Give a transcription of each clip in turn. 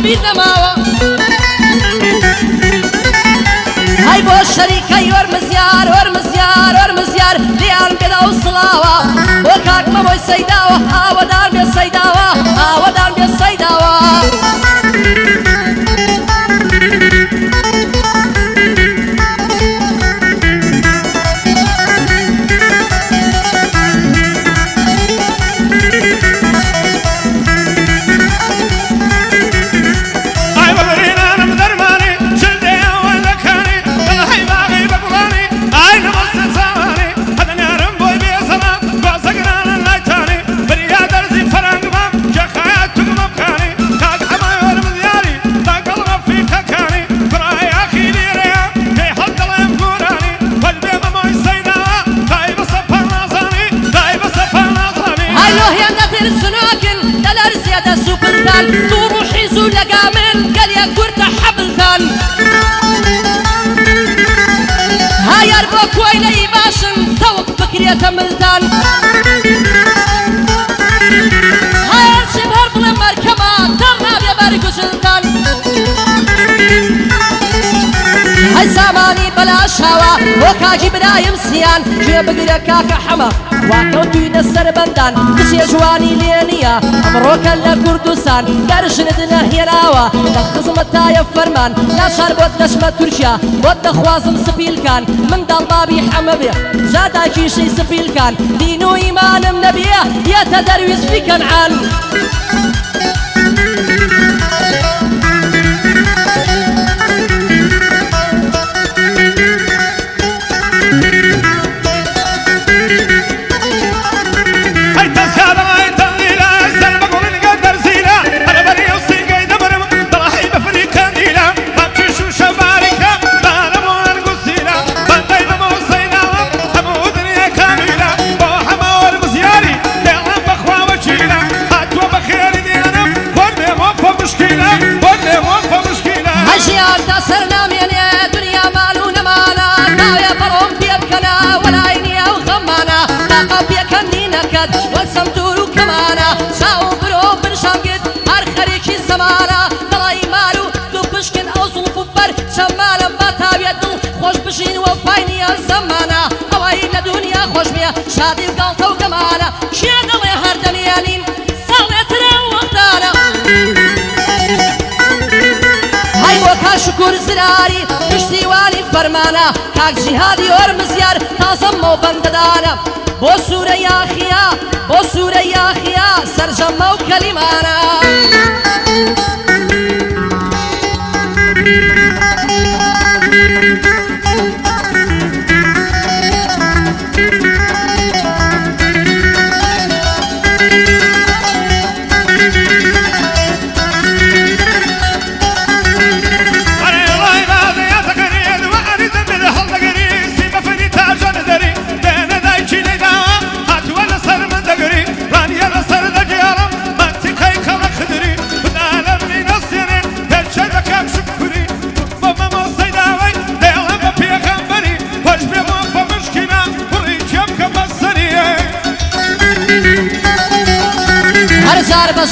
بیر نەماوە هەی بۆ شەریکەی وەرمزیار وەرمزیار وەرمزیار لیان بێدا و سڵاوە بۆ کاک مەمۆی سەیداوە ئاوەدار بێ سەیداوە ئاوەدار بێ سەیداوە تو روحي زول لقامل قال يا كورتا حبلتان هاي اربوك ويلي باشن توك بكرية تملتان هاي ارشب هرب لمركبة ترنا بيباري قشلتان هاي ساماني بلا شاوة وكاجي برايم سيان جيب بقرية كاكا حما واكوتوی نسر بندان دشی جوانی لینیا امروکا لکردستان گرشندنا هیراوا لخزمتای فرمان نشار بود نشمة ترکیا بود خوازم سپیل کان من دل بابی حمبی جادا کیشی سپیل کان دین و ایمانم نبیه یتدرویز فی کنعان شادي وقالته وكمانا شاد الله هردم يالين صليتنا وقتانا هاي وكا شكور زراري بشتي والي فرمانا كاك جهادي ورمزيار تازم وبنددانا بو سورة يا خيا بو سورة يا خيا سرجم وكلمانا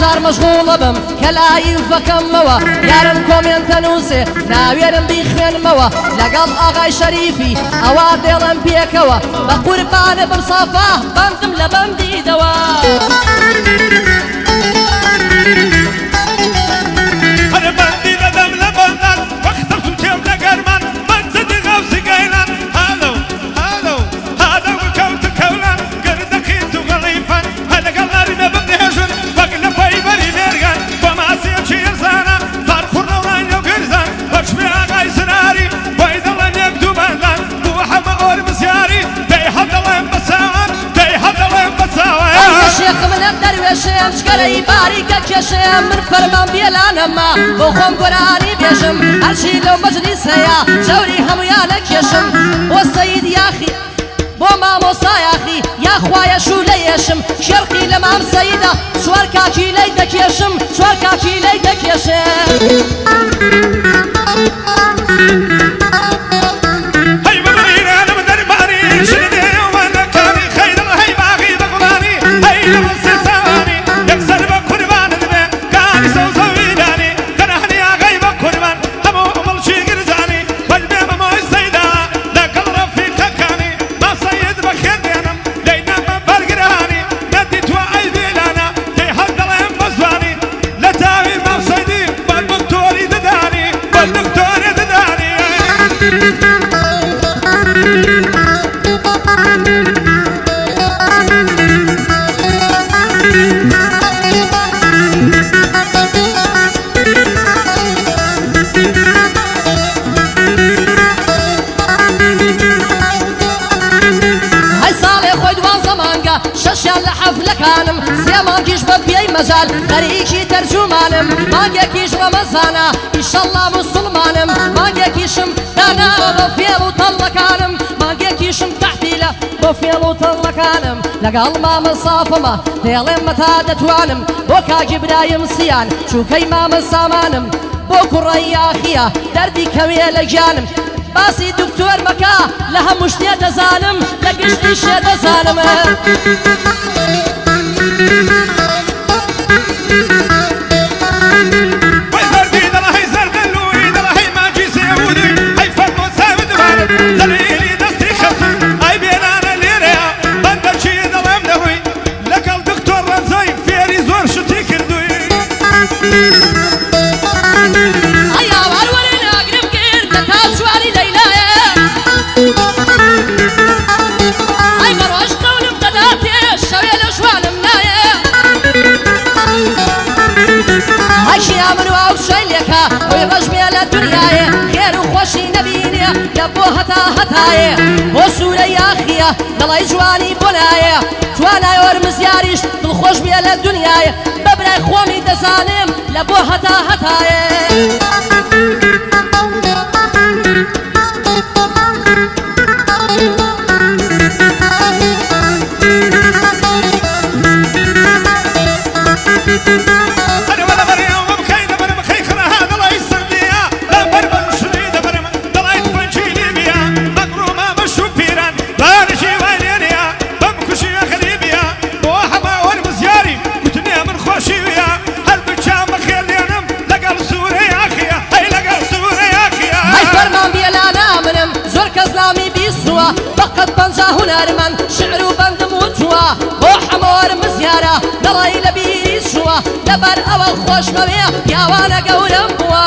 بجار مشغول بم كلاي فكم موا يارم كومنت نوسي ناويرم بيخين موا لقل اغاي شريفي اوادلم بيكوا بقربان بمصافاه بندم لبندي دوا انا بندي لدم لبندان واخترت الكيم لقرمان منزد غوصي قيلان هالو هالو هذا وكوت كولان قردكيت وغليفان هذا قلاري نبني هجن دروێشم شکەرەی باریکە کێشەیە من فەرمان بێلانەما بۆ خۆم گۆرانی بێژم هەرچی لەو مەجلیسەیە ژەوری هەمویان لەکێشم بۆ سەید یاخی بۆ مامۆسا یاخی یاخوایە شوو لە یێشم شێرقی لە مام سەیدا چوار کاکی لەی دەکێشم چوار کاکی لەی دەکێشم ڕەجال خەریکی تەرجومانم مانگێکیش ڕەمەزانە ئیشەڵڵا موسڵمانم مانگێکیشم داناوە بۆ فێڵ و تەڵەکانم مانگێکیشم تەحتیلە بۆ فێڵ و تەڵەکانم لەگەڵ مامە سافەمە دێڵێم مەتا دەتوانم بۆ کاگی برایم سیان چووکەی مامە سامانم بۆ کوڕەی یاخیە دەردی کەوێ لە گیانم باسی دکتۆر مەکە لە هەموو شتێ دەزانم لە گشتی شێ دەزانم وی ڕژمێ لە دنیاە خێر و خۆشی نەبینێ لە بۆ هەتا هەتایە بۆ سوورە یاخیە دڵی جوانی بۆ نایە توانای وەرمزیاریش دڵخۆش بێ لە دنیاە بە برای خۆمی دەزانم لە بۆ هەتا هەتایە فقط بنجا هنرمن شعر و بندم و جوا بۆ هەموار مزیارە دڵی لە بیری شووە لەبەر ئەوە خۆشمەوێ پیاوانە گەورم بووە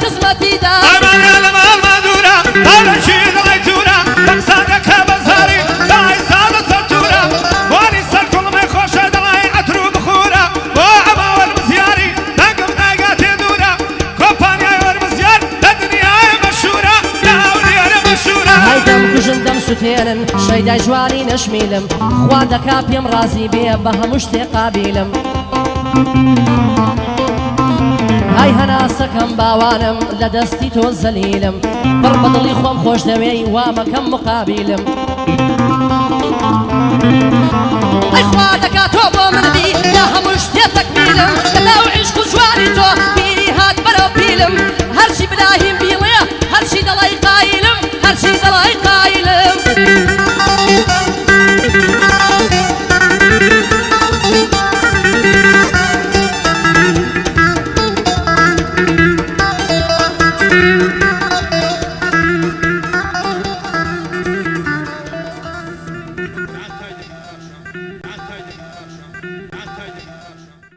خزمەتی دا ئەمانە لە ماڵ مادوورە هەڵەکی دڵی جوورە بەقسانەکە بەزاری دڵی ساڵە سەرتورە وانی سەر کوڵمەی خۆشە دڵی عەتر و بخورە بۆ ئەمە وەرمزیاری دەنگم ناگاتێ دوورە کۆمپانیای وەرمزیار لە دنیای مەشهورە لە ئەولیانە مەشهورە هەی دەم کوژم دەم سوتێنن شەیدای جوانی نەشمیلم خوا دەکا پێم ڕازی بێ بە هەموو شتێ قابیلم هاي هەناسەکەم باوانم لە دەستی تۆ زەلیلم بڕ بە دڵی خۆم خۆش دەوێی وامەکەم مقابلم ئەی خوا دەکا تۆ بۆ من بی لە هەموو شتێ تەکمیلم